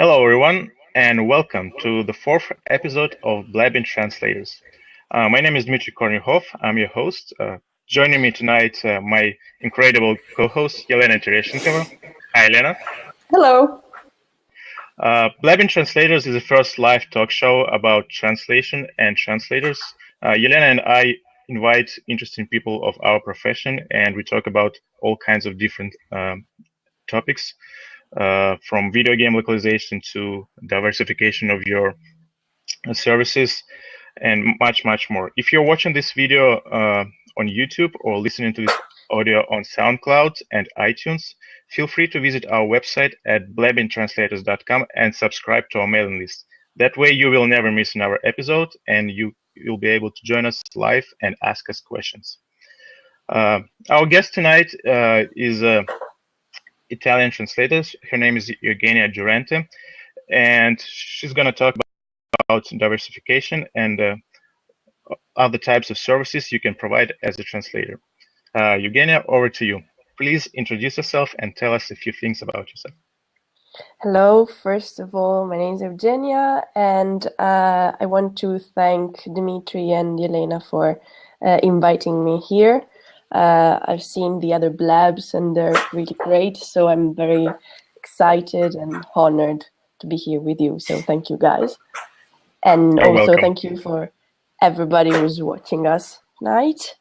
Hello, everyone, and welcome to the fourth episode of Blabbing Translators. My name is Dmitry Kornyukhov. I'm your host. Joining me tonight, my incredible co-host, Elena Tereshchenkova. Hi, Elena. Hello. Blabbing Translators is the first live talk show about translation and translators. Elena and I invite interesting people of our profession, and we talk about all kinds of different topics. From video game localization to diversification of your services and much more. If you're watching this video on YouTube or listening to this audio on SoundCloud and iTunes, feel free to visit our website at blabbingtranslators.com and subscribe to our mailing list. That way you will never miss another episode and you'll be able to join us live and ask us questions. Our guest tonight is Italian translator. Her name is Eugenia Durante, and she's going to talk about diversification and other types of services you can provide as a translator. Eugenia, over to you. Please introduce yourself and tell us a few things about yourself. Hello. First of all, my name is Eugenia, and I want to thank Dmitry and Elena for inviting me here. I've seen the other blabs and they're really great, so I'm very excited and honored to be here with you. So thank you guys. And You're also welcome. thank you for everybody who's watching us tonight.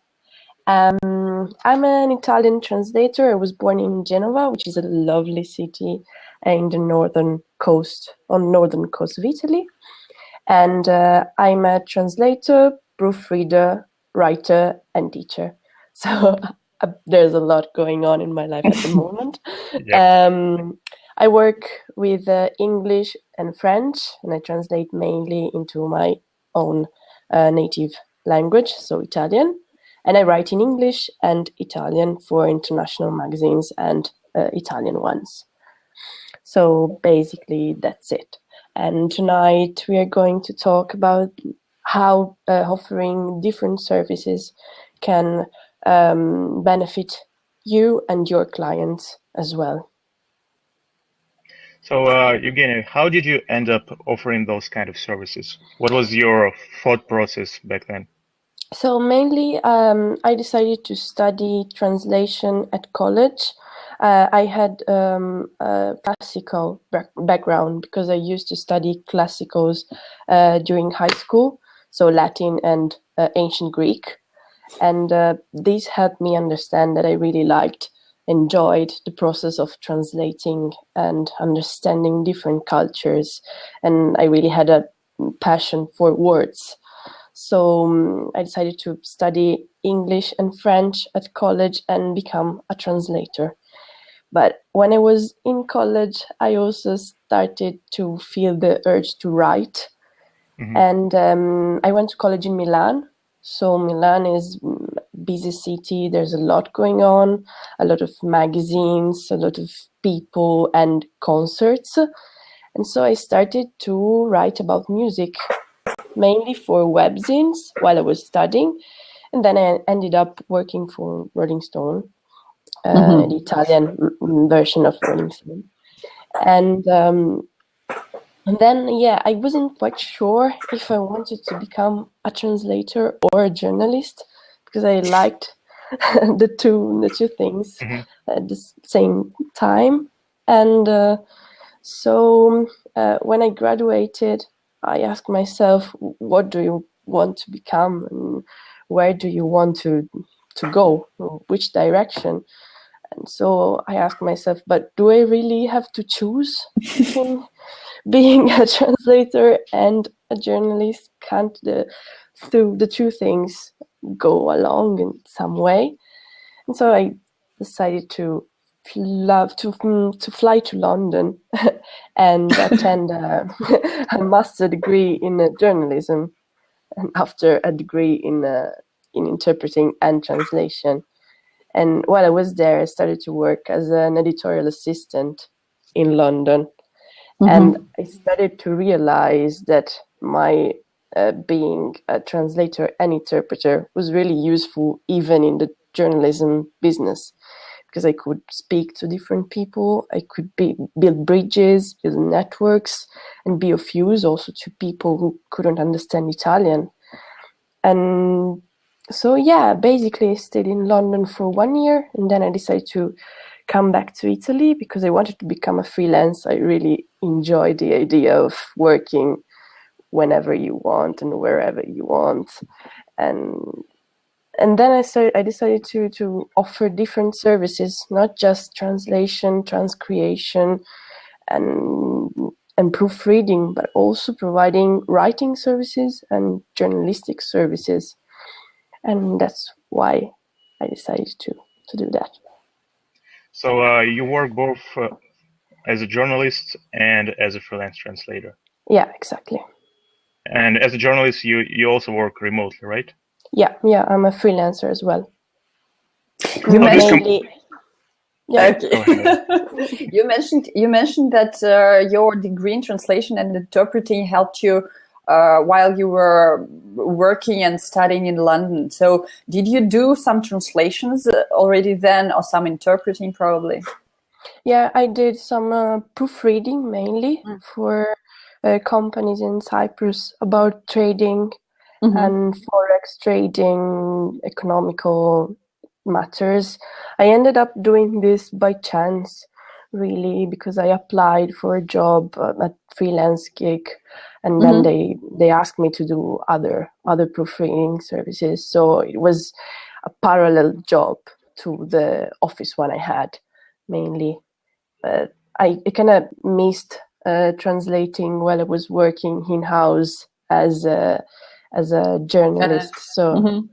I'm an Italian translator. I was born in Genova, which is a lovely city in the northern coast of Italy. And I'm a translator, proofreader, writer, and teacher. So there's a lot going on in my life at the moment. Yep. I work with English and French, and I translate mainly into my own native language, so Italian. And I write in English and Italian for international magazines and Italian ones. So basically, that's it. And tonight we are going to talk about how offering different services can benefit you and your clients as well. So, Eugenia, how did you end up offering those kind of services? What was your thought process back then? So mainly, I decided to study translation at college. I had a classical background because I used to study classicals during high school, so Latin and ancient Greek. And this helped me understand that I really enjoyed the process of translating and understanding different cultures. And I really had a passion for words. So I decided to study English and French at college and become a translator. But when I was in college, I also started to feel the urge to write. Mm-hmm. And I went to college in Milan. So Milan is a busy city. There's a lot going on, a lot of magazines, a lot of people and concerts. And so I started to write about music, mainly for webzines while I was studying. And then I ended up working for Rolling Stone, the Italian version of Rolling Stone. And then, I wasn't quite sure if I wanted to become a translator or a journalist because I liked the two things at the same time. And so when I graduated, I asked myself, what do you want to become and where do you want to go, which direction? And so I asked myself, but do I really have to choose between being a translator and a journalist? Can't the two things go along in some way? And so I decided to fly to London and attend a master degree in journalism, and after a degree in interpreting and translation. And while I was there, I started to work as an editorial assistant in London. And I started to realize that my being a translator and interpreter was really useful even in the journalism business, because I could speak to different people. I could build bridges, build networks, and be of use also to people who couldn't understand Italian. And so, yeah, basically I stayed in London for 1 year, and then I decided to come back to Italy because I wanted to become a freelance. I really enjoy the idea of working whenever you want and wherever you want. And then I decided to offer different services, not just translation, transcreation, and proofreading, but also providing writing services and journalistic services. And that's why I decided to do that. So you work both as a journalist and as a freelance translator. Yeah, exactly. And as a journalist, you also work remotely, right? Yeah, I'm a freelancer as well. You mentioned, you mentioned that your degree in translation and interpreting helped you while you were working and studying in London. So did you do some translations already then, or some interpreting probably? Yeah, I did some proofreading mainly for companies in Cyprus about trading and forex trading, economical matters. I ended up doing this by chance, really, because I applied for a job, a freelance gig, and then they asked me to do other proofreading services. So it was a parallel job to the office one I had, mainly. But I kind of missed translating while I was working in-house as a journalist. So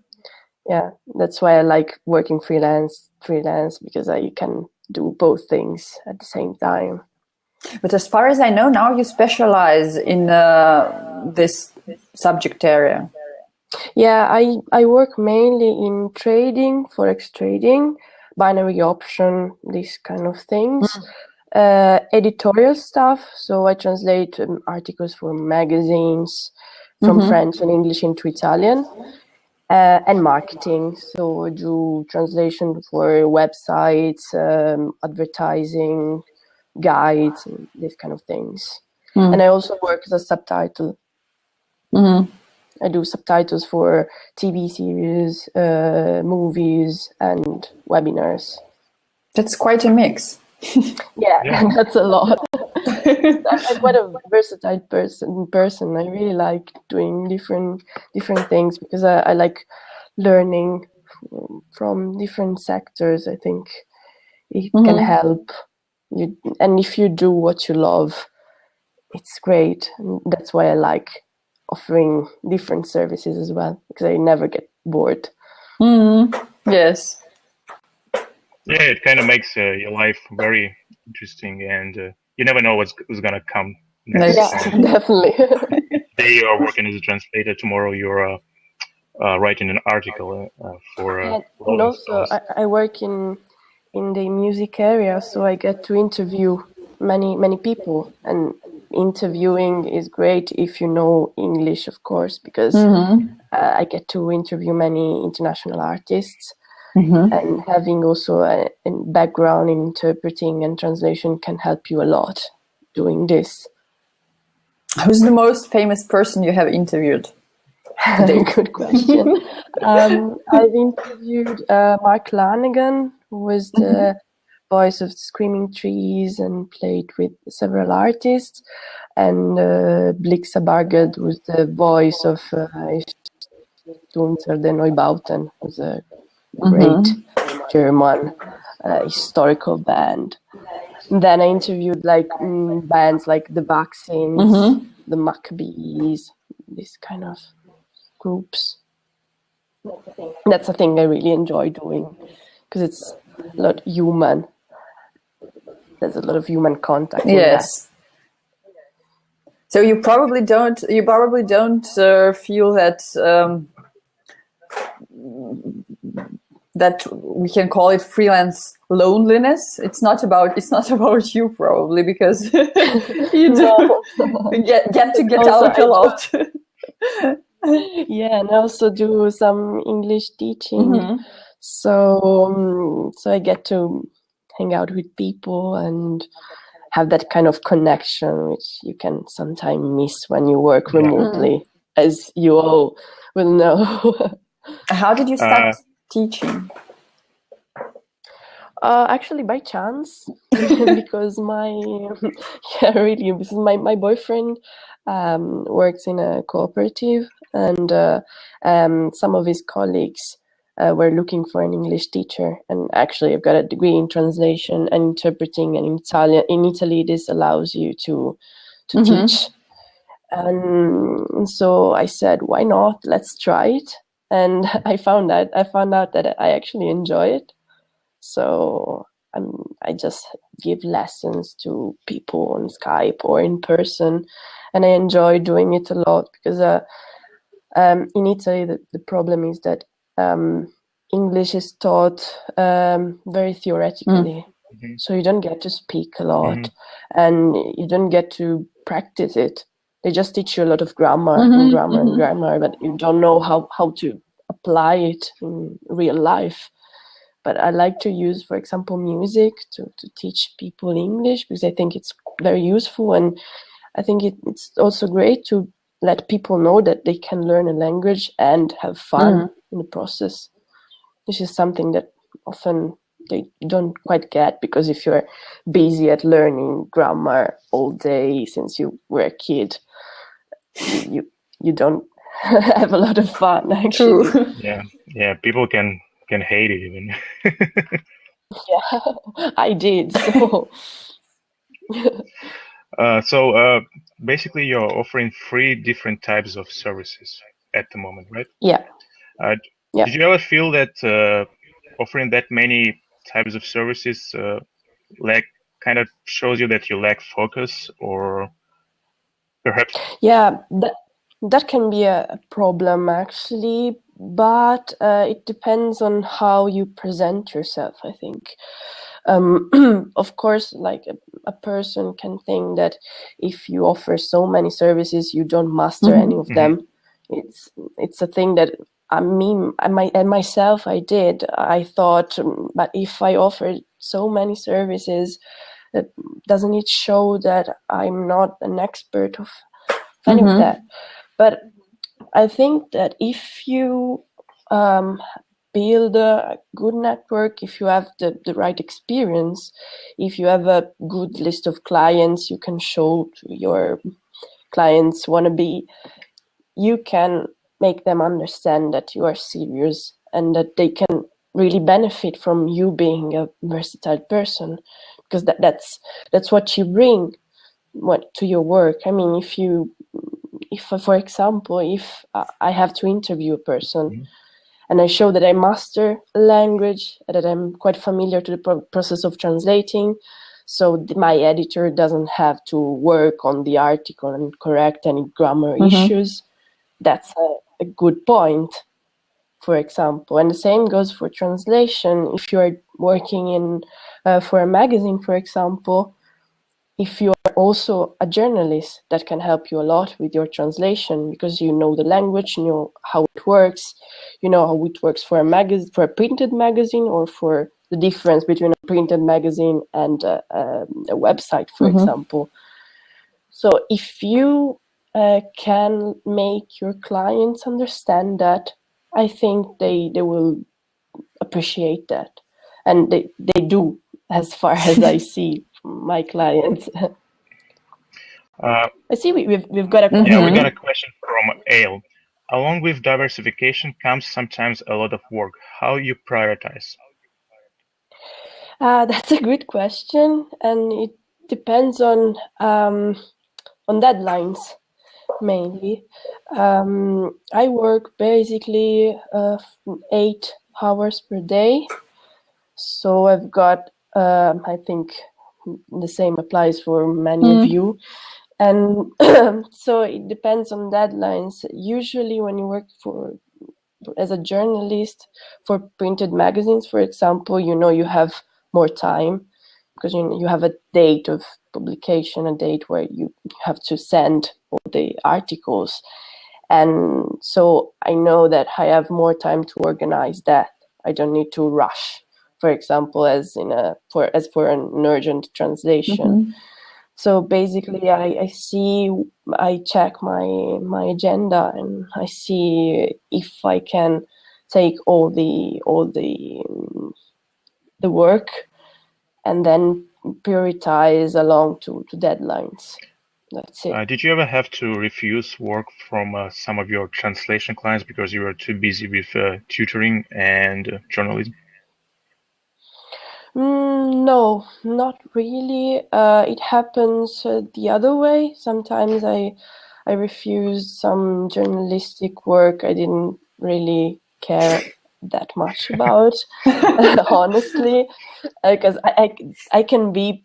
yeah, that's why I like working freelance because I can do both things at the same time. But as far as I know, now you specialize in this subject area. Yeah, I work mainly in trading, forex trading, binary option, these kind of things. Editorial stuff, so I translate articles for magazines from French and English into Italian, and marketing, so I do translation for websites, advertising, guides, and these kind of things. And I also work as a subtitle. I do subtitles for TV series, movies, and webinars. That's quite a mix. Yeah. That's a lot. I'm quite a versatile person. I really like doing different things because I like learning from different sectors. I think it can help you, and if you do what you love, it's great. And that's why I like offering different services as well, because I never get bored. Yes. Yeah, it kind of makes your life very interesting, and you never know what's going to come next. Yeah, definitely. Today you are working as a translator, tomorrow you're writing an article for and also I work in the music area, so I get to interview many people, and interviewing is great if you know English, of course, because I get to interview many international artists. And having also a background in interpreting and translation can help you a lot doing this. Who's the most famous person you have interviewed? Good question. I've interviewed Mark Lanegan, who was the voice of Screaming Trees and played with several artists, and Blixa Bargeld, who was the voice of Stunzer the Neubauten, who's a great German historical band. And then I interviewed bands like the Vaccines, the Maccabees, this kind of groups. That's a thing I really enjoy doing because it's a lot human. There's a lot of human contact. Yes. So you probably don't feel that that we can call it freelance loneliness. It's not about you probably, because you get to get out a lot. Yeah, and I also do some English teaching. So I get to hang out with people and have that kind of connection, which you can sometimes miss when you work remotely, as you all will know. How did you start teaching? Actually, by chance, because my boyfriend works in a cooperative, and some of his colleagues were looking for an English teacher. And actually, I've got a degree in translation and interpreting, and in Italy, this allows you to teach. And so I said, why not? Let's try it. And I found out that I actually enjoy it. So I just give lessons to people on Skype or in person, and I enjoy doing it a lot because in Italy the problem is that English is taught very theoretically, so you don't get to speak a lot, and you don't get to practice it. They just teach you a lot of grammar and grammar, but you don't know how to apply it in real life. But I like to use, for example, music to teach people English because I think it's very useful. And I think it's also great to let people know that they can learn a language and have fun in the process. This is something that often they don't quite get, because if you're busy at learning grammar all day since you were a kid, you don't have a lot of fun, actually. True. Yeah, people can hate it even. Yeah, I did. So basically, you're offering 3 different types of services at the moment, right? Yeah. Did you ever feel that offering that many types of services kind of shows you that you lack focus, or perhaps? Yeah, that can be a problem, actually, but it depends on how you present yourself, I think. Of course, like a person can think that if you offer so many services, you don't master any of them. It's a thing that myself, I did. I thought, but if I offered so many services, doesn't it show that I'm not an expert of any of that? But I think that if you build a good network, if you have the right experience, if you have a good list of clients you can show to your clients wannabe, you can make them understand that you are serious and that they can really benefit from you being a versatile person, because that's what you bring to your work. I mean, if for example, if I have to interview a person and I show that I master a language, that I'm quite familiar to the process of translating, so my editor doesn't have to work on the article and correct any grammar issues, that's a good point, for example. And the same goes for translation. If you are working for a magazine, for example, if you are also a journalist, that can help you a lot with your translation, because you know the language, you know how it works, you know how it works for a printed magazine, or for the difference between a printed magazine and a website, for example. So if you can make your clients understand that, I think they will appreciate that, and they do, as far as I see my clients. I see we've got a question. Yeah, we got a question from Ale. Along with diversification comes sometimes a lot of work. How you prioritize? That's a good question, and it depends on deadlines mainly. I work basically 8 hours per day, so I've got I think the same applies for many of you. And so it depends on deadlines. Usually when you work as a journalist for printed magazines, for example, you have more time, because you have a date of publication, a date where you have to send all the articles. And so I know that I have more time to organize that. I don't need to rush, for example, as for an urgent translation. So basically, I check my agenda, and I see if I can take all the work, and then prioritize along to deadlines. That's it. Did you ever have to refuse work from some of your translation clients because you were too busy with tutoring and journalism? No, not really. It happens the other way. Sometimes I refuse some journalistic work I didn't really care that much about, honestly, because I can be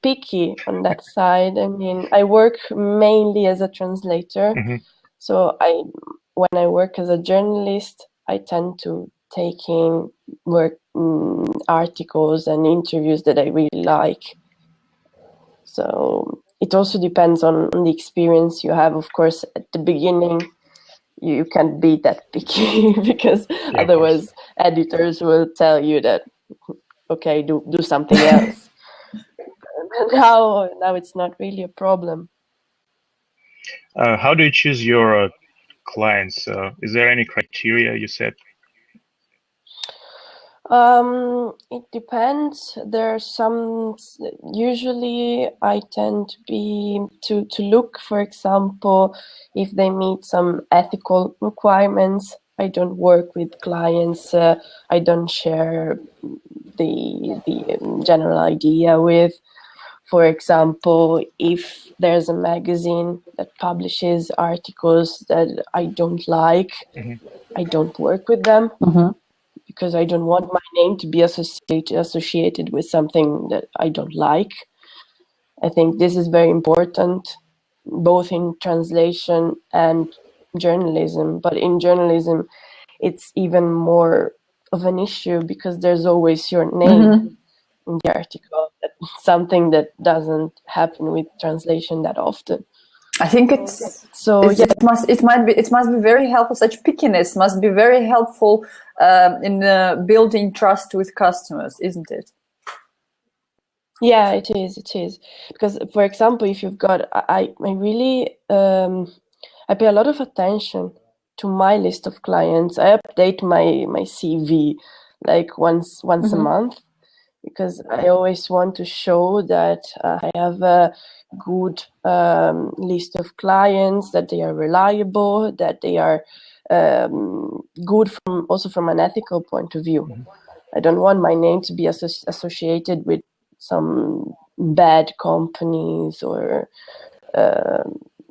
picky on that side. I mean, I work mainly as a translator, so when I work as a journalist, I tend to take in work articles and interviews that I really like. So it also depends on the experience you have. Of course, at the beginning, you can't be that picky because otherwise editors will tell you that, okay, do something else. Now it's not really a problem. How do you choose your clients? Is there any criteria you set? It depends. There are some. Usually, I tend to look, for example, if they meet some ethical requirements. I don't work with clients I don't share the general idea with. For example, if there's a magazine that publishes articles that I don't like, I don't work with them. Because I don't want my name to be associated with something that I don't like. I think this is very important, both in translation and journalism. But in journalism, it's even more of an issue because there's always your name in the article. Something that doesn't happen with translation that often. I think it must be very helpful. Such pickiness must be very helpful in building trust with customers, isn't it? Yeah, it is. It is because, for example, if you've got, I really I pay a lot of attention to my list of clients. I update my CV like once a month because I always want to show that I have a good list of clients, that they are reliable, that they are good from an ethical point of view. I don't want my name to be associated with some bad companies or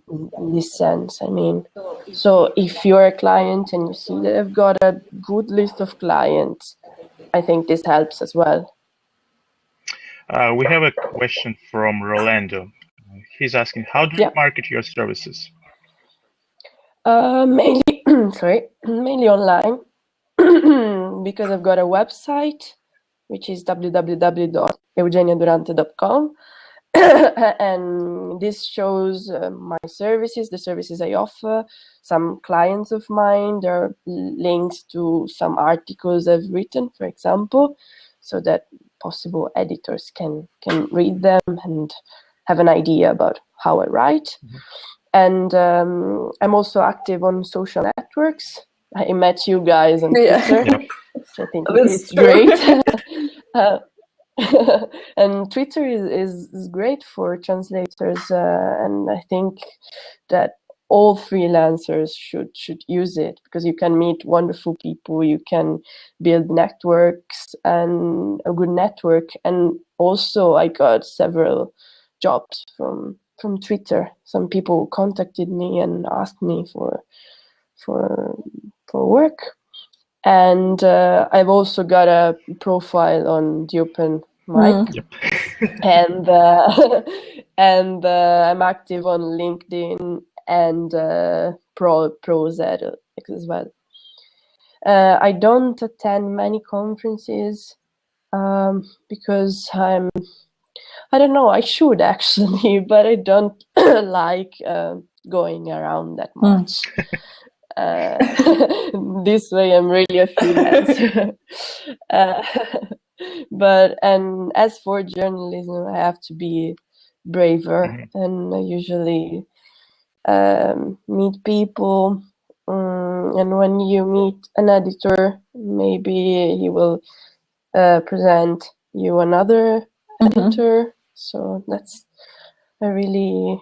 in this sense. I mean, so if you're a client and you see that I've got a good list of clients, I think this helps as well. We have a question from Rolando. He's asking, how do you market your services? Mainly, mainly online because I've got a website, which is www.eugeniadurante.com. And this shows my services, the services I offer, some clients of mine. There are links to some articles I've written, for example, so that possible editors can read them and have an idea about how I write. And I'm also active on social networks. I met you guys on Twitter, which I think is great. And Twitter is great for translators, and I think that all freelancers should use it because you can meet wonderful people, you can build networks and a good network. And also I got several jobs from Twitter. Some people contacted me and asked me for work. And I've also got a profile on the Open Mic, and I'm active on LinkedIn and Prose as well. I don't attend many conferences because I don't know, I should actually, but I don't like going around that much. This way I'm really a freelancer. But as for journalism, I have to be braver, and I usually meet people, and when you meet an editor, maybe he will present you another editor. So that's a really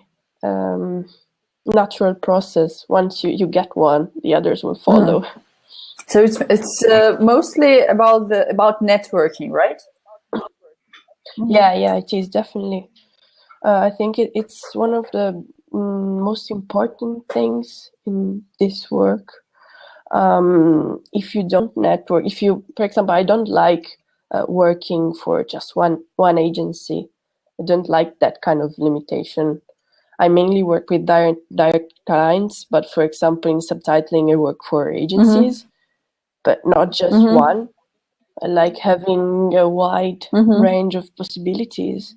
natural process. Once you get one, the others will follow. So it's mostly about networking, right? Yeah, it is definitely. I think it's one of the most important things in this work. If you don't network, for example, I don't like working for just one agency. I don't like that kind of limitation. I mainly work with direct clients, but for example, in subtitling, I work for agencies, but not just one. I like having a wide range of possibilities.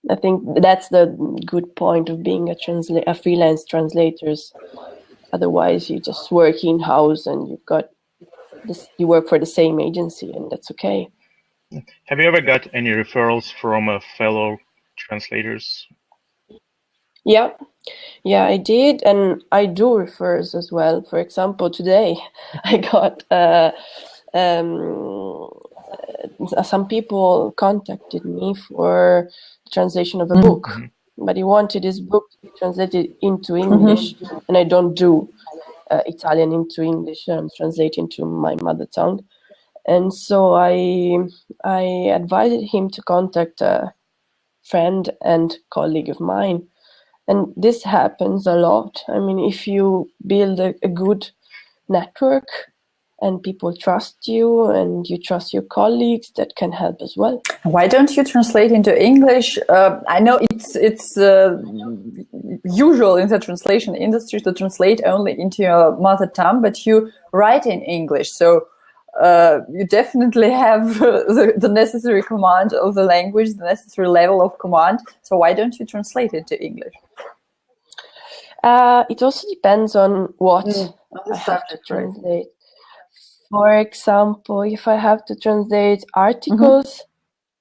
I think that's the good point of being a freelance translators. Otherwise, you just work in-house and you work for the same agency, and that's okay. Have you ever got any referrals from fellow translators? Yeah, I did, and I do refers as well. For example, today I got some people contacted me for translation of a book, but he wanted his book to be translated into English, and I don't do Italian into English. I'm translating to my mother tongue, and so I advised him to contact a friend and colleague of mine. And this happens a lot. I mean, if you build a good network and people trust you and you trust your colleagues, that can help as well. Why don't you translate into English? I know it's usual in the translation industry to translate only into your mother tongue, but you write in English. So you definitely have the necessary command of the language, the necessary level of command. So why don't you translate it to English? It also depends on what I have to translate. For example, if I have to translate articles,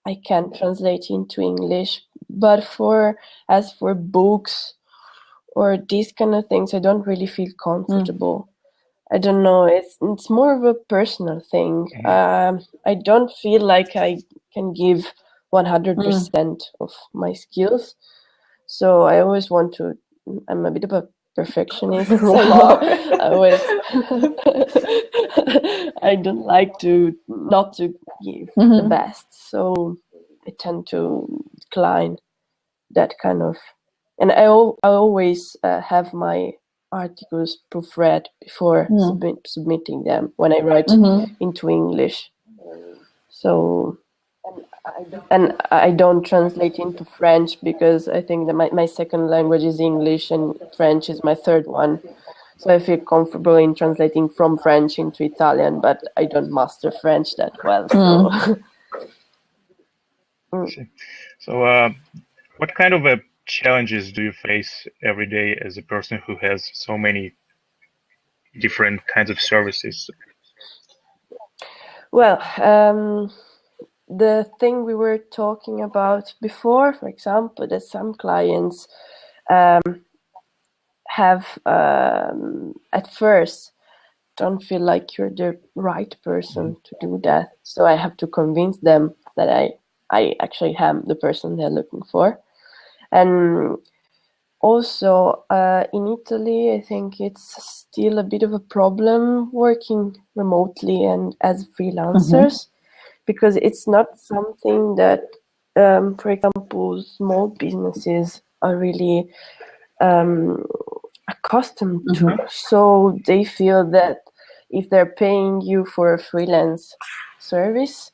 I can translate into English. But as for books or these kind of things, I don't really feel comfortable. I don't know. It's more of a personal thing. I don't feel like I can give 100% of my skills. So I always want to. I'm a bit of a perfectionist. So I don't like not to give the best. So I tend to decline that kind of. And I always have my articles proofread before submitting them when I write into English. So, and I don't translate into French because I think that my second language is English and French is my third one. So I feel comfortable in translating from French into Italian, but I don't master French that well. So, what kind of challenges do you face every day as a person who has so many different kinds of services? Well, the thing we were talking about before, for example, that some clients have at first don't feel like you're the right person to do that. So I have to convince them that I actually am the person they're looking for. And also in Italy, I think it's still a bit of a problem working remotely and as freelancers, because it's not something that, for example, small businesses are really accustomed to. So they feel that if they're paying you for a freelance service,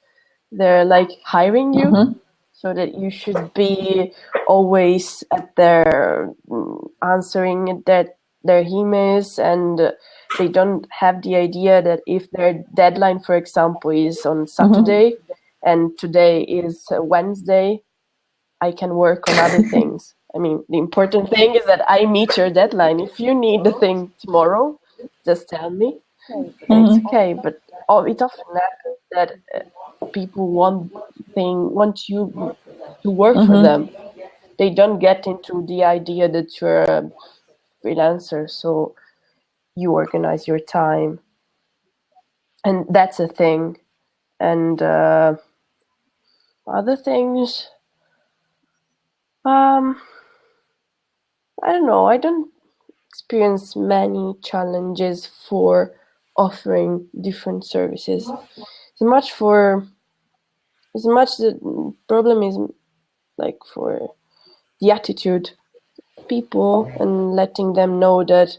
they're like hiring you. So that you should be always at their answering their emails, and they don't have the idea that if their deadline, for example, is on Saturday and today is Wednesday, I can work on other things. I mean, the important thing is that I meet your deadline. If you need the thing tomorrow, just tell me, and it's okay. But it often happens that people want you to work for them. They don't get into the idea that you're a freelancer, so you organize your time, and that's a thing. And other things, I don't know. I don't experience many challenges for offering different services. The problem is like for the attitude of people and letting them know that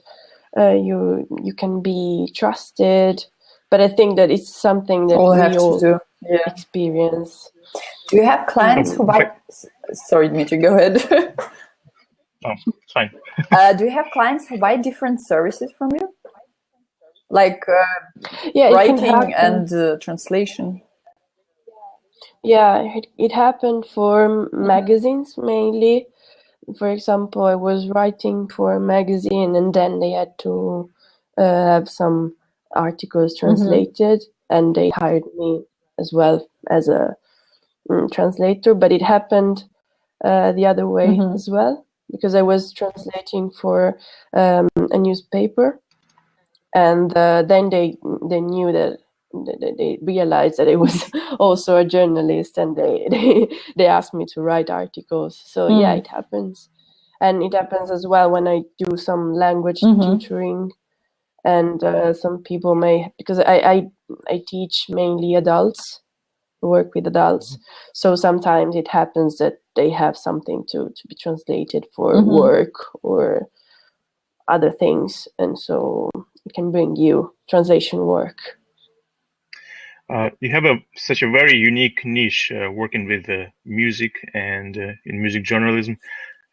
you can be trusted. But I think that it's something that we all experience. Do you have clients who buy? Sorry, Dmitry, go ahead. Oh, it's fine. Do you have clients who buy different services from you, like writing and translation? Yeah, it happened for magazines mainly. For example, I was writing for a magazine, and then they had to have some articles translated, and they hired me as well as a translator. But it happened the other way as well, because I was translating for a newspaper, and then they knew that they realized that I was also a journalist, and they asked me to write articles. So yeah, it happens. And it happens as well when I do some language tutoring, and some people because I teach mainly adults, work with adults. So sometimes it happens that they have something to be translated for work or other things, and so it can bring you translation work. You have such a very unique niche working with music and in music journalism.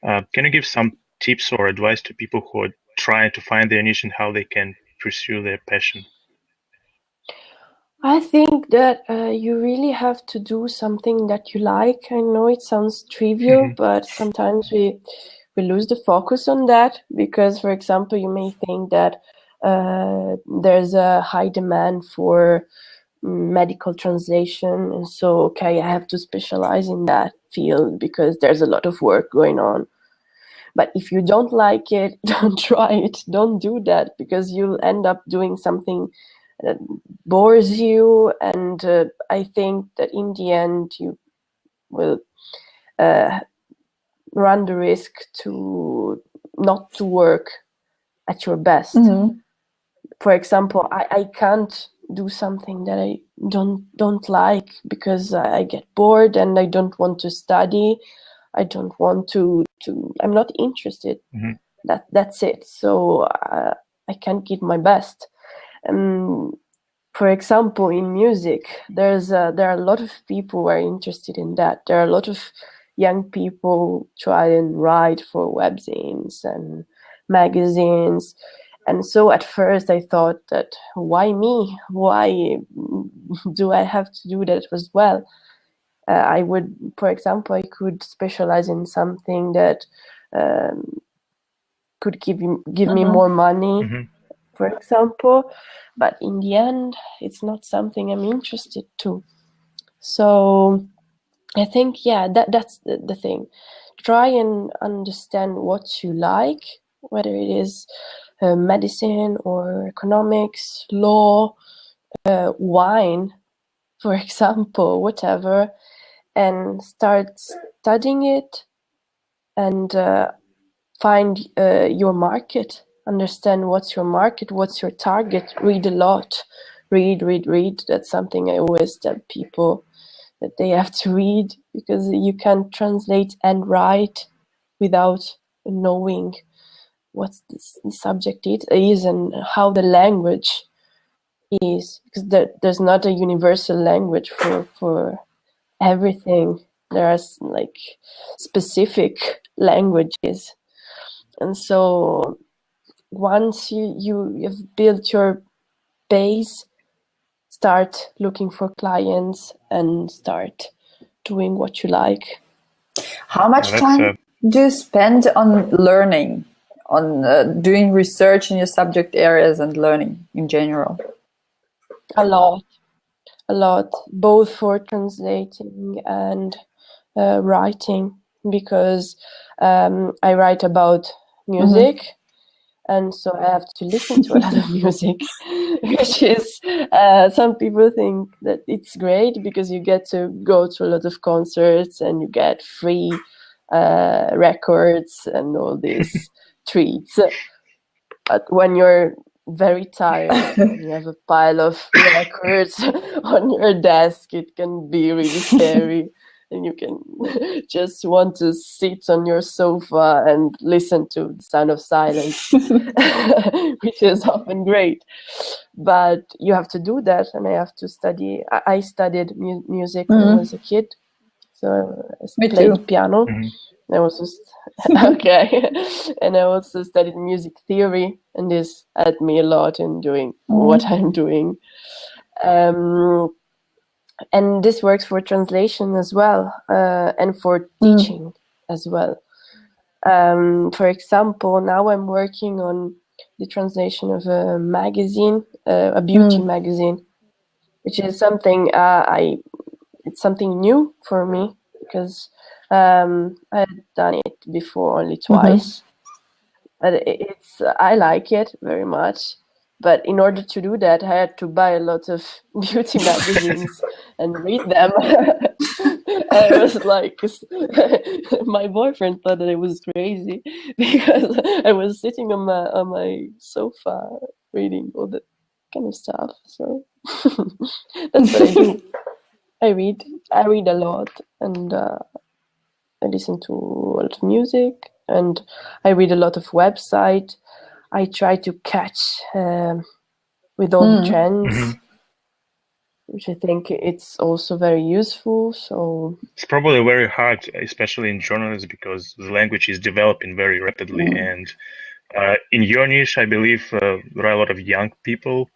Can you give some tips or advice to people who are trying to find their niche and how they can pursue their passion? I think that you really have to do something that you like. I know it sounds trivial, but sometimes we lose the focus on that because, for example, you may think that there's a high demand for medical translation, and so okay, I have to specialize in that field because there's a lot of work going on. But if you don't like it, don't try it. Don't do that, because you'll end up doing something that bores you, and I think that in the end you will run the risk to not to work at your best. For example, I can't do something that I don't like because I get bored and I don't want to study. I don't want to I'm not interested. That's it. So I can't give my best. For example, in music, there are a lot of people who are interested in that. There are a lot of young people try and write for webzines and magazines. And so at first I thought that, why me? Why do I have to do that as well? I would, for example, I could specialize in something that could give me more money, for example. But in the end, it's not something I'm interested to. So I think, yeah, that's the thing. Try and understand what you like, whether it is medicine or economics, law, wine, for example, whatever, and start studying it and find your market. Understand what's your market, what's your target. Read a lot. Read. That's something I always tell people, that they have to read, because you can't translate and write without knowing what the subject is and how the language is, because there's not a universal language for everything. There are like specific languages, and so once you have built your base, start looking for clients and start doing what you like. How much time do you spend on learning doing research in your subject areas and learning in general? A lot, both for translating and writing, because I write about music, and so I have to listen to a lot of music, which is, some people think that it's great because you get to go to a lot of concerts and you get free records and all these treats. But when you're very tired, you have a pile of records on your desk, it can be really scary. And you can just want to sit on your sofa and listen to the sound of silence, which is often great. But you have to do that, and I have to study. I studied music when I was a kid, so I played piano. I also okay, and I also studied music theory, and this helped me a lot in doing what I'm doing. And this works for translation as well, and for teaching as well. For example, now I'm working on the translation of a magazine, a beauty magazine, which is something it's something new for me, because I had done it before only twice. But I like it very much. But in order to do that, I had to buy a lot of beauty magazines and read them. I was like, my boyfriend thought that I was crazy because I was sitting on my sofa reading all that kind of stuff. So that's what I do. I read a lot, and I listen to a lot of music, and I read a lot of websites. I try to catch with all the trends, which I think it's also very useful. So it's probably very hard, especially in journalism, because the language is developing very rapidly. And in your niche, I believe there are a lot of young people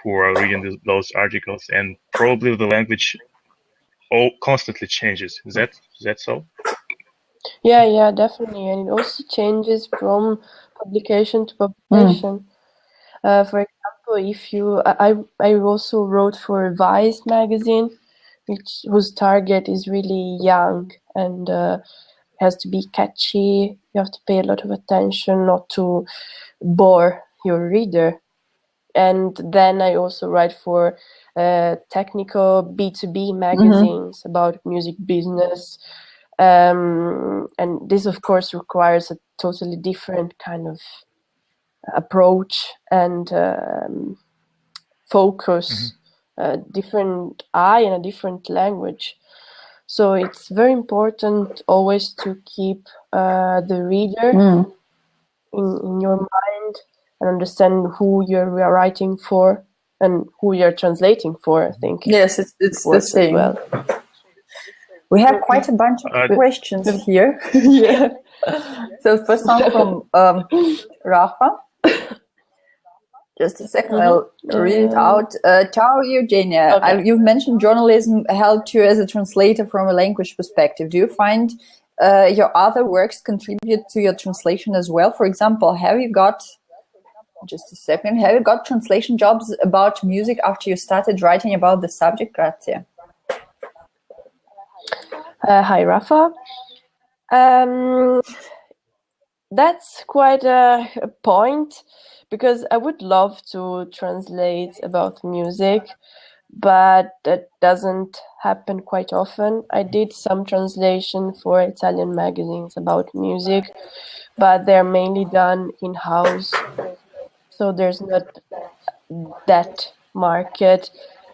who are reading those articles, and probably the language constantly changes. Is that so? Yeah, definitely, and it also changes from publication to publication. For example, if I also wrote for Vice magazine, whose target is really young, and has to be catchy. You have to pay a lot of attention not to bore your reader. And then I also write for technical B2B magazines about music business. And this, of course, requires a totally different kind of approach and focus, a different eye and a different language. So it's very important always to keep the reader in your mind and understand who you're writing for and who you're translating for. I think yes, it's the same. Well. We have quite a bunch of questions here. Yeah. So first one from Rafa. Just a second, I'll read it out. Ciao, Eugenia. Okay. You've mentioned journalism helped you as a translator from a language perspective. Do you find your other works contribute to your translation as well? For example, have you got translation jobs about music after you started writing about the subject? Grazie. Hi, Rafa. That's quite a point, because I would love to translate about music, but that doesn't happen quite often. I did some translation for Italian magazines about music, but they're mainly done in-house, so there's not that market.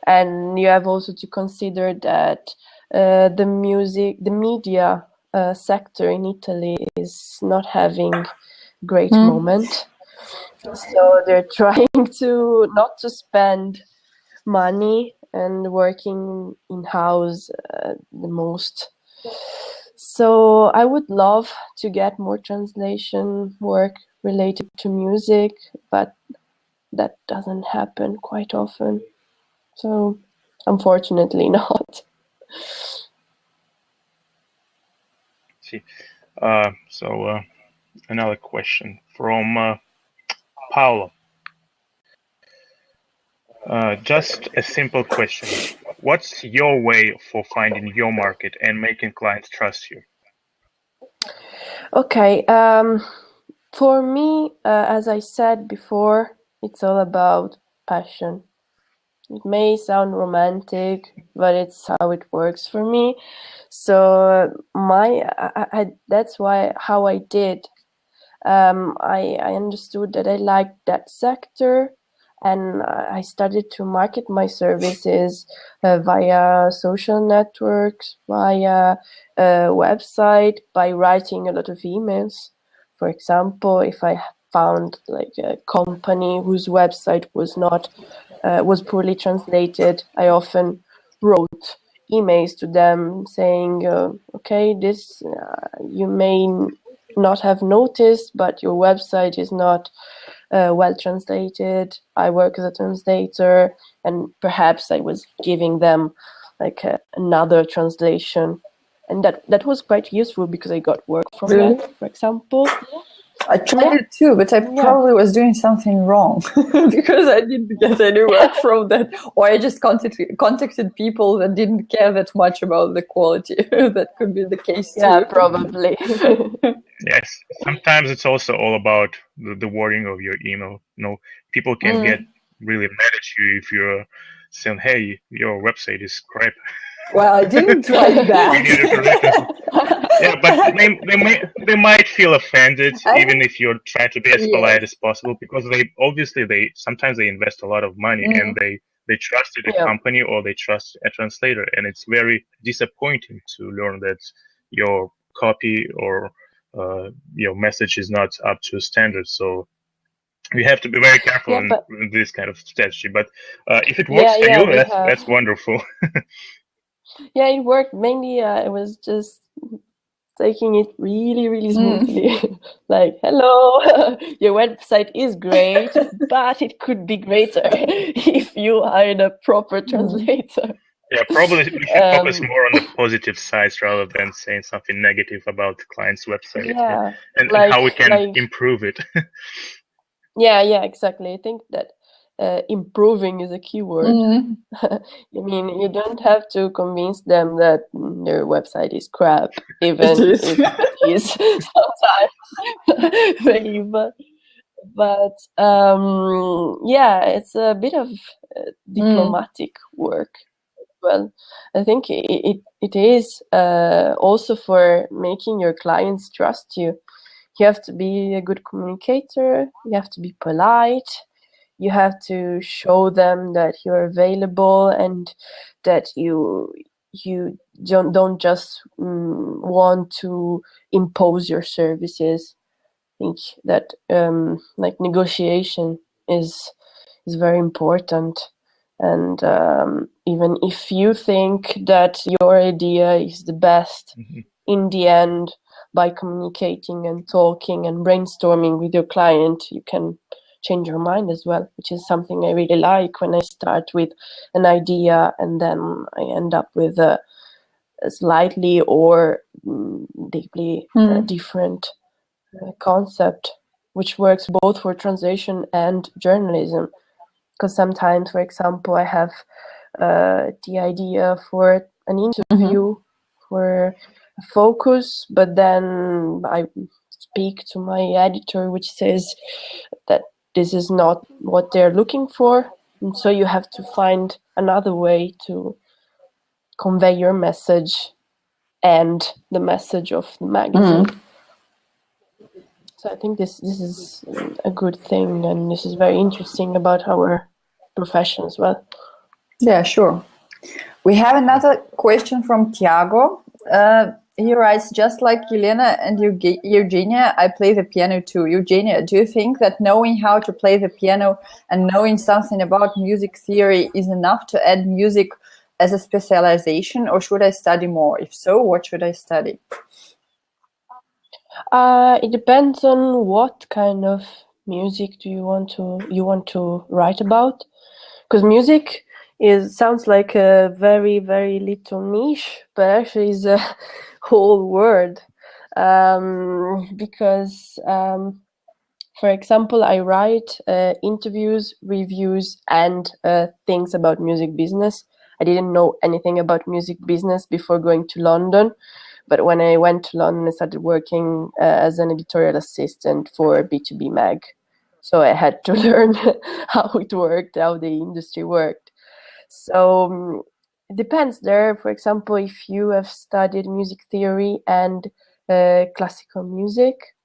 And you have also to consider that the media sector in Italy is not having great moment. So they're trying to not to spend money and working in-house the most. So I would love to get more translation work related to music, but that doesn't happen quite often. So unfortunately not. See, Another question from Paolo. Just a simple question. What's your way for finding your market and making clients trust you? Okay. For me, as I said before, it's all about passion. It may sound romantic, but it's how it works for me. So that's how I did. I understood that I liked that sector, and I started to market my services via social networks, via website, by writing a lot of emails. For example, if I found like a company whose website was poorly translated, I often wrote emails to them saying, okay, this you may not have noticed, but your website is not well translated. I work as a translator, and perhaps I was giving them like another translation, and that was quite useful because I got work from that, for example. I tried it too, but I probably was doing something wrong because I didn't get any work from that, or I just contacted people that didn't care that much about the quality. That could be the case too. Yeah, probably. Yes, sometimes it's also all about the wording of your email. People can get really mad at you if you're saying, "Hey, your website is crap." Well, I didn't like that. Yeah, but they might feel offended even if you're trying to be as polite as possible, because sometimes they invest a lot of money and they trusted a company or they trust a translator, and it's very disappointing to learn that your copy or your message is not up to standards. So we have to be very careful in this kind of strategy. But if it works for you, that's wonderful. Yeah, it worked. Mainly, I was just taking it really, really smoothly. Like, hello, your website is great, but it could be greater if you hired a proper translator. Yeah, probably we should focus more on the positive sides rather than saying something negative about the client's website and how we can improve it. Yeah, exactly. I think that improving is a key word. I mean, you don't have to convince them that their website is crap, even if it is sometimes. But it's a bit of diplomatic work. Well, I think it is also for making your clients trust you. You have to be a good communicator. You have to be polite. You have to show them that you're available and that you don't just want to impose your services. I think that like negotiation is very important. And even if you think that your idea is the best, in the end, by communicating and talking and brainstorming with your client, you can change your mind as well, which is something I really like when I start with an idea and then I end up with a slightly or deeply different concept, which works both for translation and journalism. Because sometimes, for example, I have the idea for an interview, for a focus, but then I speak to my editor, which says that this is not what they're looking for. And so you have to find another way to convey your message and the message of the magazine. So I think this is a good thing, and this is very interesting about our profession as well. Yeah, sure. We have another question from Tiago. He writes, just like Elena and Eugenia, I play the piano too. Eugenia, do you think that knowing how to play the piano and knowing something about music theory is enough to add music as a specialization, or should I study more? If so, what should I study? It depends on what kind of music do you want to write about, because music sounds like a very, very little niche, but actually is a whole world. because, for example, I write interviews, reviews, and things about music business. I didn't know anything about music business before going to London, but when I went to London, I started working as an editorial assistant for B2B Mag. So I had to learn how it worked, how the industry worked. So it depends there. For example, if you have studied music theory and classical music,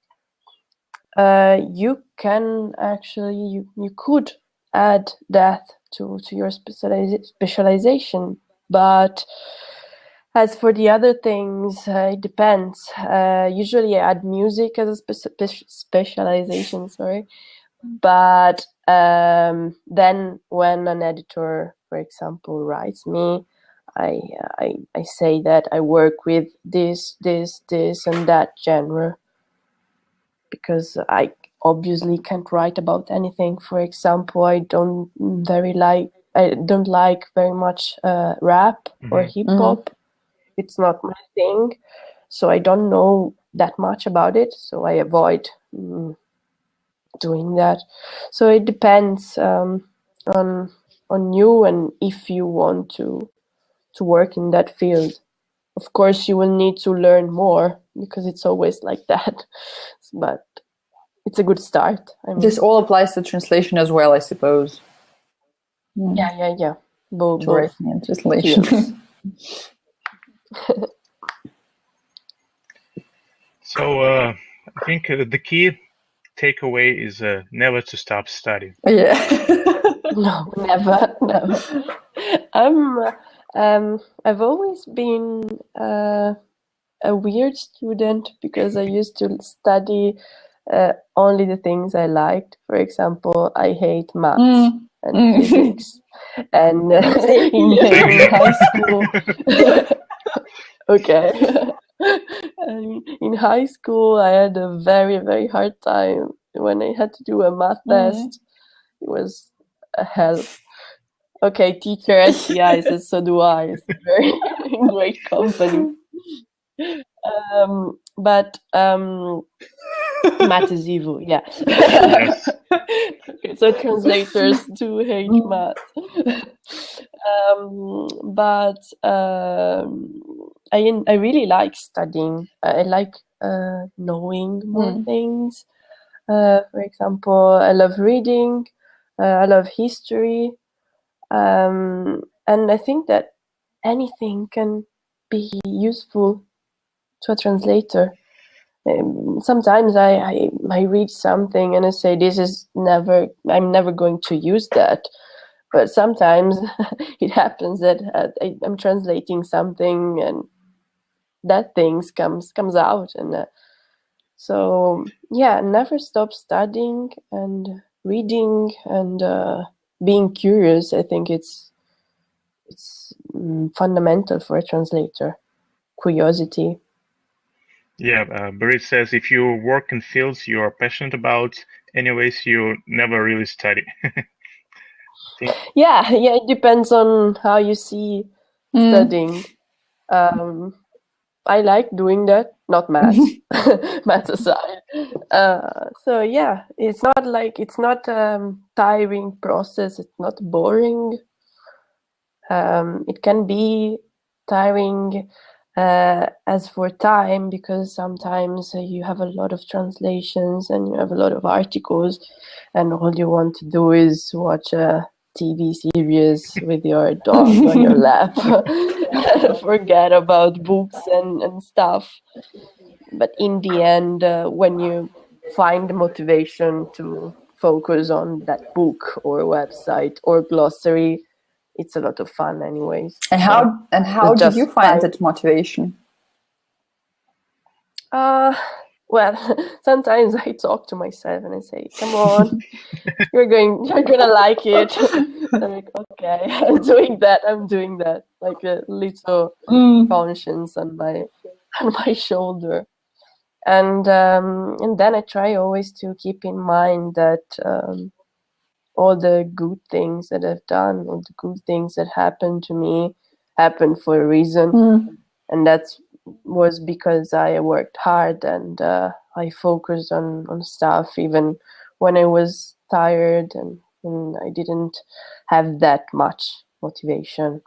you can actually, you could add that to your specialization. But as for the other things, it depends. Usually I add music as a specialization, sorry. But then when an editor, for example, writes me, I say that I work with this, and that genre, because I obviously can't write about anything. For example, I don't like very much rap or hip hop. It's not my thing, so I don't know that much about it. So I avoid doing that. So it depends on you and if you want to work in that field. Of course, you will need to learn more because it's always like that. But it's a good start. This all applies to translation as well, I suppose. Yeah. Both writing and translation. So I think the key takeaway is never to stop studying. Yeah. No, never. I've always been a weird student because I used to study only the things I liked. For example, I hate maths and physics. And in high school, okay. In high school, I had a very, very hard time when I had to do a math test. It was a hell. Okay, teacher STI says so do I. It's very great company. But math is evil, yeah. Yes. Okay, so translators do hate math. But I really like studying. I like knowing more things. For example, I love reading. I love history. And I think that anything can be useful to a translator. Sometimes I read something and I say, I'm never going to use that. But sometimes it happens that I'm translating something and that things comes out. And so, yeah, never stop studying and reading and being curious. I think it's fundamental for a translator. Curiosity. Yeah, Boris says if you work in fields you are passionate about, anyways, you never really study. Yeah, it depends on how you see studying. I like doing that, not maths. Maths aside. So yeah, it's not tiring process. It's not boring. It can be tiring as for time, because sometimes you have a lot of translations and you have a lot of articles, and all you want to do is watch a TV series with your dog on your lap. Forget about books and stuff. But in the end, when you find the motivation to focus on that book or website or glossary, it's a lot of fun anyways. And how did you find that motivation? Well, sometimes I talk to myself and I say, come on, you're gonna like it. I'm like, okay, I'm doing that, like a little conscience on my shoulder. And then I try always to keep in mind that all the good things that I've done, all the good things that happened to me, happened for a reason. And that's was because I worked hard and I focused on stuff even when I was tired and I didn't have that much motivation.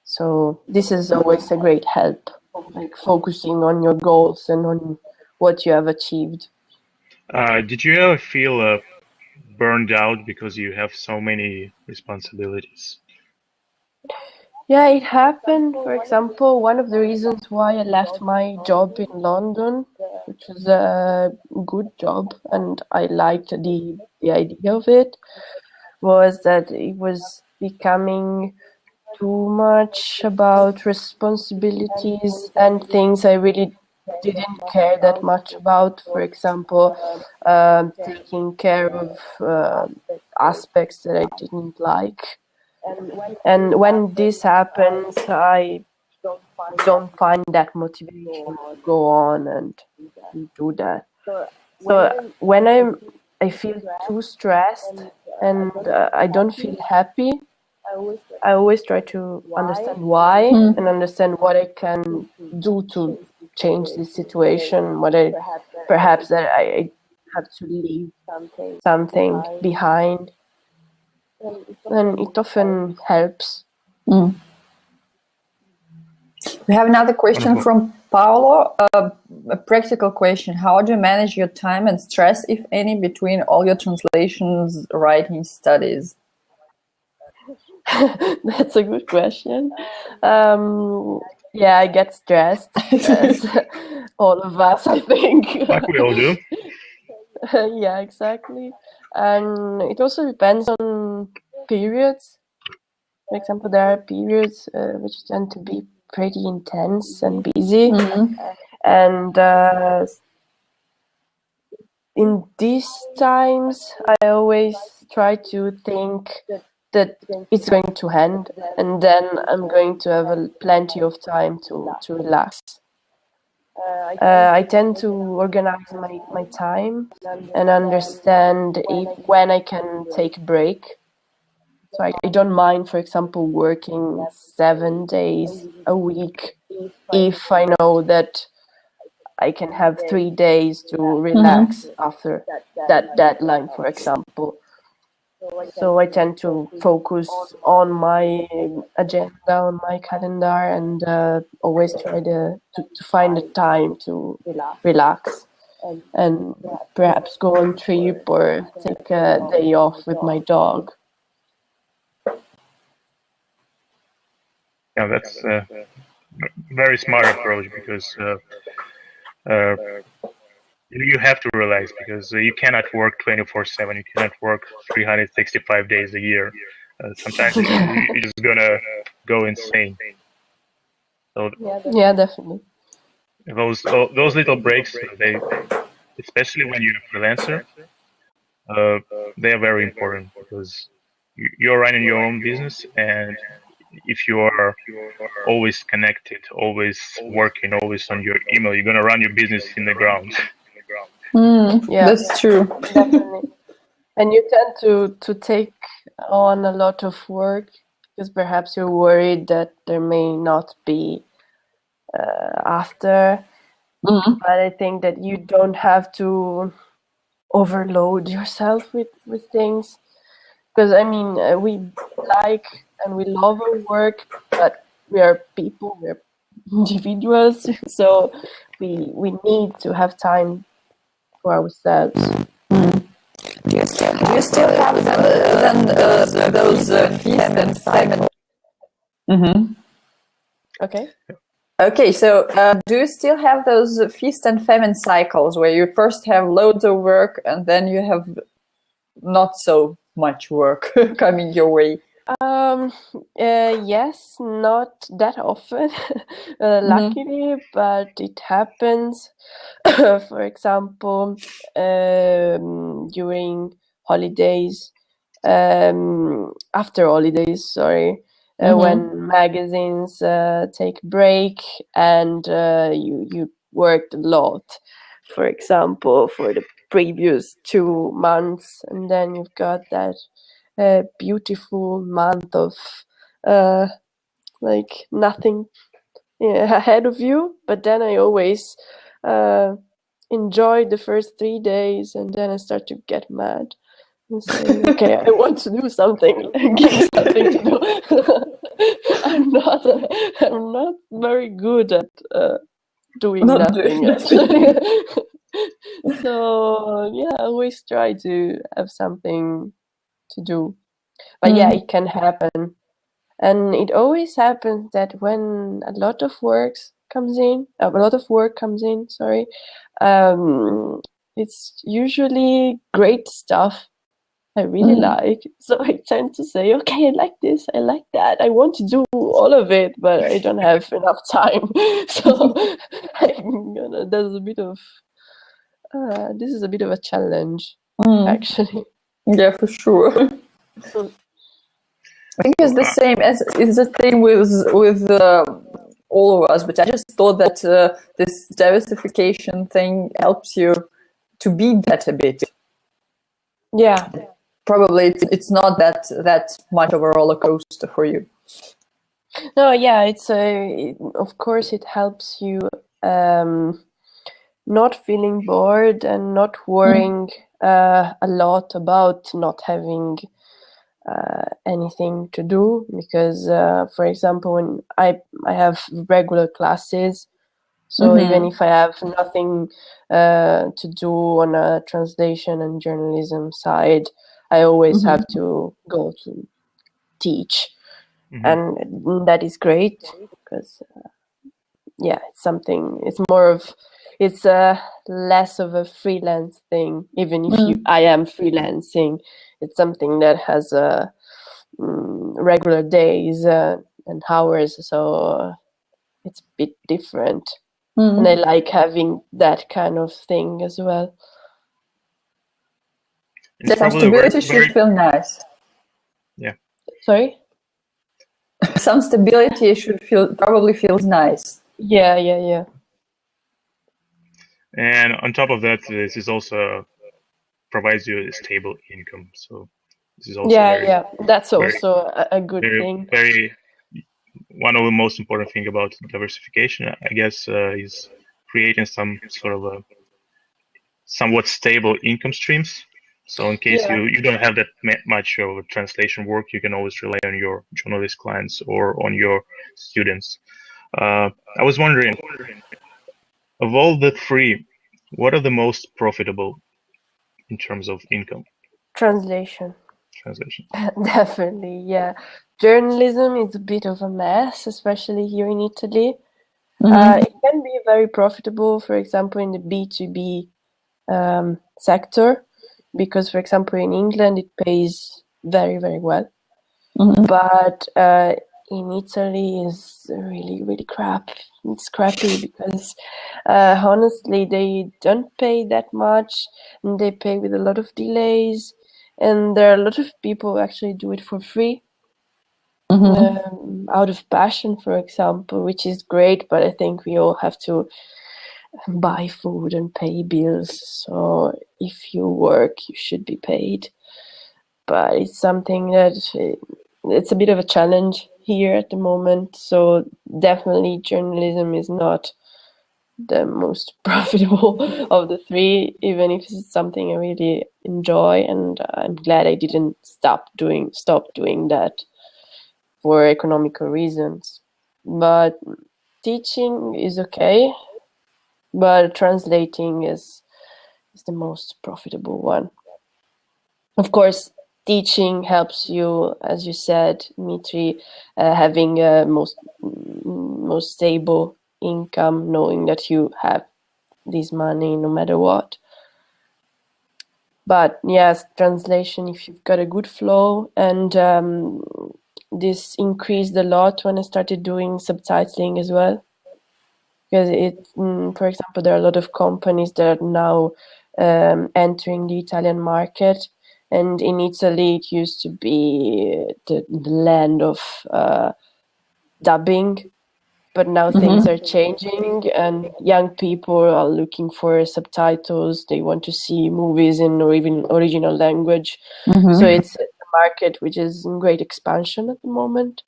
So this is always a great help, like focusing on your goals and on what you have achieved. Did you ever feel burned out because you have so many responsibilities? Yeah, it happened. For example, one of the reasons why I left my job in London, which was a good job, and I liked the idea of it, was that it was becoming too much about responsibilities and things I really didn't care that much about. For example, taking care of aspects that I didn't like. And when this happens, I don't find that motivation to go on and do that. So when I feel too stressed and I don't feel happy, I always try to understand why and understand what I can do to change this situation, what I perhaps that I have to leave something behind. And it often helps. We have another question Wonderful. from Paolo. A practical question. How do you manage your time and stress, if any, between all your translations, writing, studies? That's a good question. Yeah, I get stressed, as all of us, I think. Like we all do. Yeah, exactly. And it also depends on periods. For example, there are periods which tend to be pretty intense and busy. And in these times, I always try to think that it's going to end, and then I'm going to have plenty of time to relax. I tend to organize my time and understand when I can take a break. So I don't mind, for example, working 7 days a week if I know that I can have 3 days to relax after that deadline, for example. So I tend to focus on my agenda, on my calendar, and always try to find the time to relax and perhaps go on trip or take a day off with my dog. Yeah, that's a very smart approach because you have to relax because you cannot work 24/7. You cannot work 365 days a year. Sometimes you're just gonna go insane. So Yeah, definitely. those little breaks, they, especially when you're a freelancer, they are very important because you're running your own business, and if you are always connected, always working, always on your email, you're gonna run your business in the ground. Yeah, That's true. definitely. And you tend to take on a lot of work because perhaps you're worried that there may not be after. But I think that you don't have to overload yourself with things. Because I mean, we like and we love our work, but we are people, we're individuals, so we need to have time for ourselves. Do you still have those feast and famine? Okay. Okay, so do you still have those feast and famine cycles where you first have loads of work and then you have not so much work coming your way? Yes, not that often, luckily, but it happens. For example, during holidays, after holidays, sorry, when magazines take break and you worked a lot, for example, for the previous 2 months, and then you've got that beautiful month of like nothing ahead of you, but then I always enjoy the first 3 days, and then I start to get mad and say, okay, I want to do something. Give me something to do. I'm not very good at doing Not nothing, doing actually. So yeah, I always try to have something to do. But yeah, it can happen. And it always happens that when a lot of work comes in, sorry, it's usually great stuff I really like. So I tend to say, okay, I like this, I like that. I want to do all of it, but I don't have enough time. So there's a bit of, this is a bit of a challenge, actually. Yeah, for sure. I think it's the same with all of us. But I just thought that this diversification thing helps you to beat that a bit. Yeah. Probably it's not that much of a roller coaster for you. No, yeah, of course it helps you not feeling bored and not worrying a lot about not having anything to do, because for example, when I have regular classes, so even if I have nothing to do on a translation and journalism side, I always have to go to teach. And that is great, because it's less of a freelance thing. Even if I am freelancing, it's something that has regular days and hours, so it's a bit different. And I like having that kind of thing as well. Some stability should feel nice. Yeah. Sorry? Some stability probably feels nice. Yeah. And on top of that, this is also provides you a stable income. So this is also that's also a good thing. One of the most important thing about diversification, I guess, is creating some sort of a somewhat stable income streams. So in case you don't have that much of translation work, you can always rely on your journalist clients or on your students. I was wondering, of all the three, what are the most profitable in terms of income? Translation. Translation. Definitely, yeah. Journalism is a bit of a mess, especially here in Italy. It can be very profitable, for example, in the B2B sector, because, for example, in England it pays very, very well. But in Italy is really, really It's crappy because honestly they don't pay that much, and they pay with a lot of delays, and there are a lot of people who actually do it for free. Out of passion, for example, which is great, but I think we all have to buy food and pay bills. So if you work, you should be paid. But it's something that it's a bit of a challenge here at the moment. So definitely journalism is not the most profitable of the three, even if it's something I really enjoy, and I'm glad I didn't stop doing that for economical reasons. But teaching is okay, but translating is the most profitable one. Of course, teaching helps you, as you said, Dmitry, having a most stable income, knowing that you have this money no matter what. But yes, translation, if you've got a good flow, and this increased a lot when I started doing subtitling as well. Because for example, there are a lot of companies that are now entering the Italian market. And in Italy, it used to be the land of dubbing. But now things are changing, and young people are looking for subtitles. They want to see movies in or even original language. So it's a market which is in great expansion at the moment.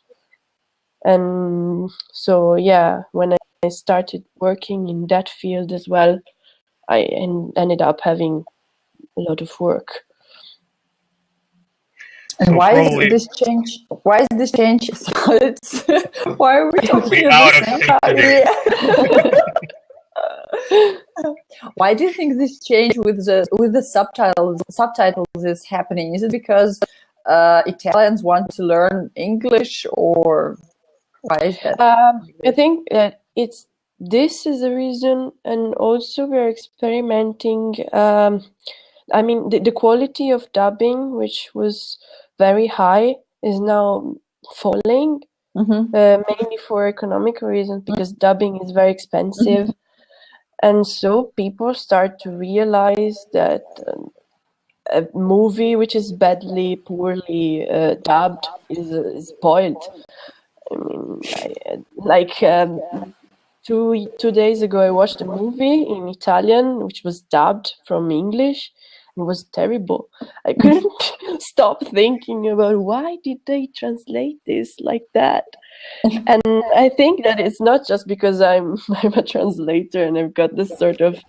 And so, yeah, when I started working in that field as well, I ended up having a lot of work. And So why probably is this change? Why is this change? So it's, why are we talking we're at out the of same sync time? today. Yeah. Why do you think this change with the subtitles is happening? Is it because Italians want to learn English, or why is that? I think that this is the reason, and also we're experimenting. I mean, the quality of dubbing, which was very high, is now falling, mainly for economic reasons, because dubbing is very expensive. And so people start to realize that a movie which is poorly dubbed is spoiled. I mean, two days ago, I watched a movie in Italian which was dubbed from English. It was terrible. I couldn't stop thinking about why did they translate this like that. And I think that it's not just because I'm a translator and I've got this sort of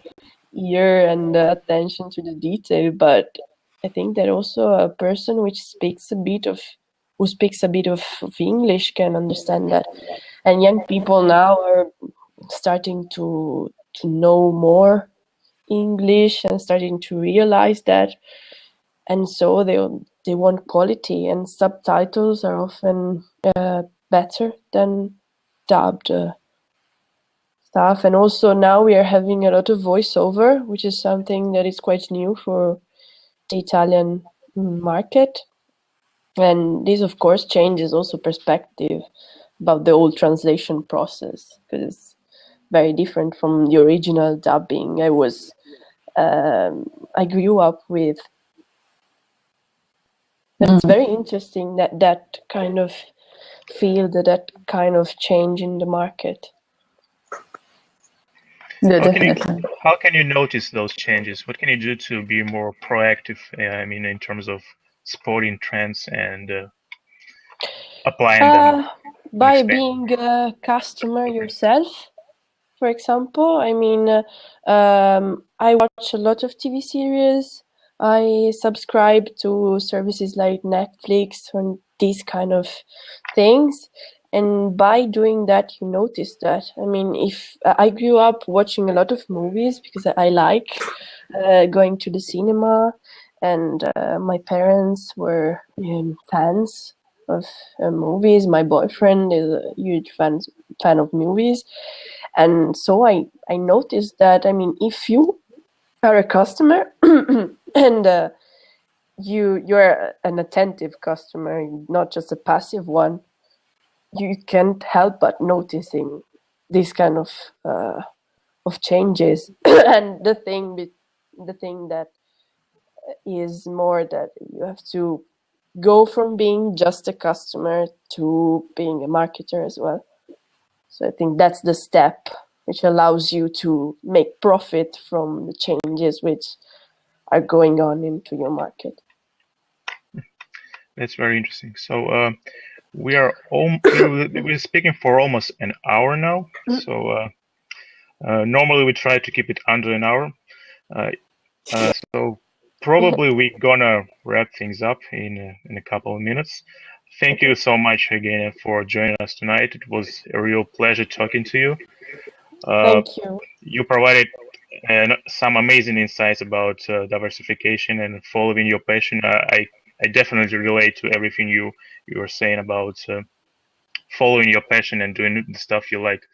ear and attention to the detail, but I think that also a person who speaks a bit of English can understand that. And young people now are starting to know more English and starting to realize that, and so they want quality, and subtitles are often better than dubbed stuff. And also now we are having a lot of voiceover, which is something that is quite new for the Italian market. And this, of course, changes also perspective about the whole translation process, because it's very different from the original dubbing. I grew up with. But it's very interesting that kind of field, that kind of change in the market. Yeah, definitely. How can you notice those changes? What can you do to be more proactive? I mean, in terms of spotting trends and applying them. By being a customer yourself, for example. I mean, I watch a lot of TV series. I subscribe to services like Netflix and these kind of things. And by doing that, you notice that. I mean, if I grew up watching a lot of movies because I like going to the cinema, and my parents were fans of movies. My boyfriend is a huge fan of movies. And so I noticed that, I mean, if you are a customer and you're an attentive customer, not just a passive one, you can't help but noticing this kind of changes. And the thing that is more that you have to go from being just a customer to being a marketer as well. So I think that's the step which allows you to make profit from the changes which are going on into your market. That's very interesting. So we're speaking for almost an hour now. So normally we try to keep it under an hour. So probably we're gonna wrap things up in a couple of minutes. Thank you so much again for joining us tonight. It was a real pleasure talking to you. Thank you. You provided some amazing insights about diversification and following your passion. I definitely relate to everything you were saying about following your passion and doing the stuff you like.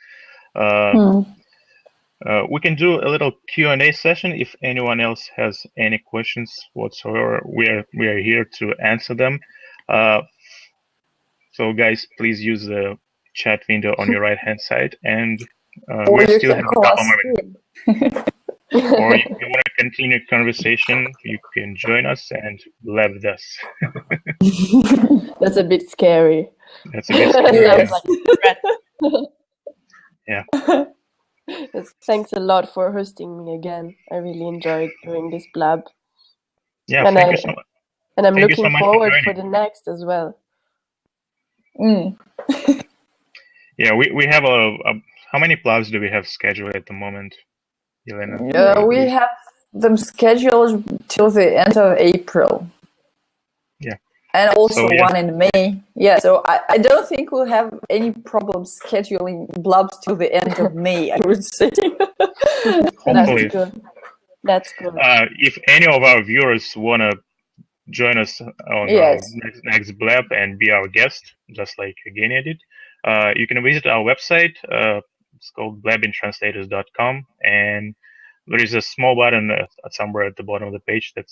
We can do a little Q&A session if anyone else has any questions whatsoever. We are here to answer them. So guys, please use the chat window on your right hand side, and we still have a couple more minutes. Or if you want to continue conversation, you can join us and laugh with us. That's a bit scary. That's a bit scary. Yeah. Thanks a lot for hosting me again. I really enjoyed doing this blab. Yeah, and thank you so much. And I'm looking forward for the next as well. Yeah, we have how many blabs do we have scheduled at the moment, Elena? We have them scheduled till the end of April. Yeah. And also So, yeah. one in May. Yeah, so I don't think we'll have any problem scheduling blobs till the end of May, I would say. Hopefully. That's good. If any of our viewers want to join us on Yes. next blab and be our guest, just like Eugenia did, you can visit our website. It's called blabintranslators.com, and there is a small button somewhere at the bottom of the page that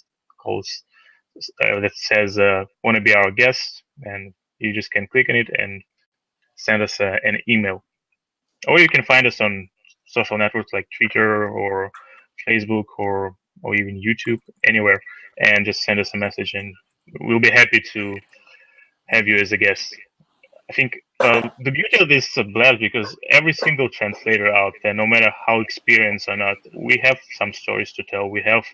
says "Want to be our guest," and you just can click on it and send us an email. Or you can find us on social networks like Twitter or Facebook or even YouTube, anywhere, and just send us a message, and we'll be happy to have you as a guest. I think the beauty of this blab, because every single translator out there, no matter how experienced or not, we have some stories to tell. We have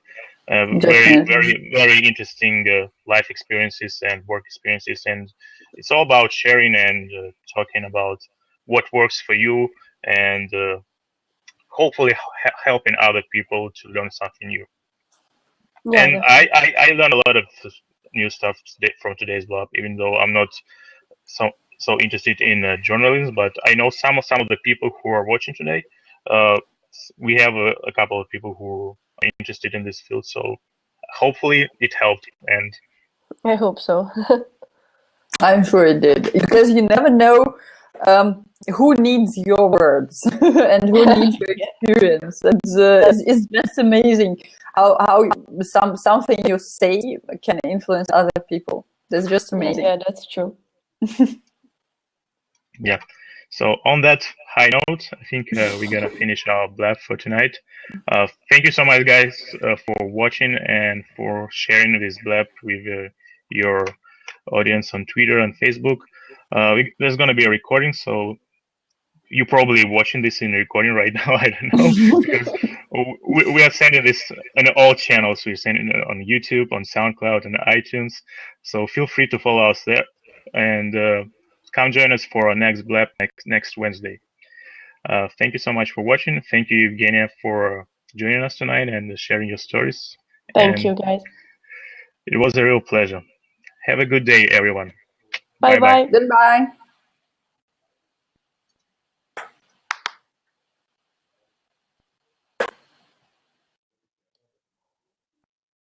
very interesting life experiences and work experiences, and it's all about sharing and talking about what works for you, and hopefully helping other people to learn something new. Yeah, And I learned a lot of new stuff from today's blog, even though I'm not so interested in journalism, but I know some of the people who are watching today. We have a couple of people who are interested in this field, so hopefully it helped. And I hope so. I'm sure it did, because you never know who needs your words and who needs your experience. It's just amazing how something you say can influence other people. That's just amazing. Yeah, that's true. Yeah. So on that high note, I think we're gonna finish our blab for tonight. Thank you so much, guys, for watching and for sharing this blab with your audience on Twitter and Facebook. There's gonna be a recording, so you're probably watching this in recording right now. I don't know, because we are sending this on all channels. We're sending it on YouTube, on SoundCloud, and iTunes. So feel free to follow us there, and come join us for our next blab next Wednesday. Thank you so much for watching. Thank you, Eugenia, for joining us tonight and sharing your stories. Thank you, guys. It was a real pleasure. Have a good day, everyone. Bye-bye. Goodbye.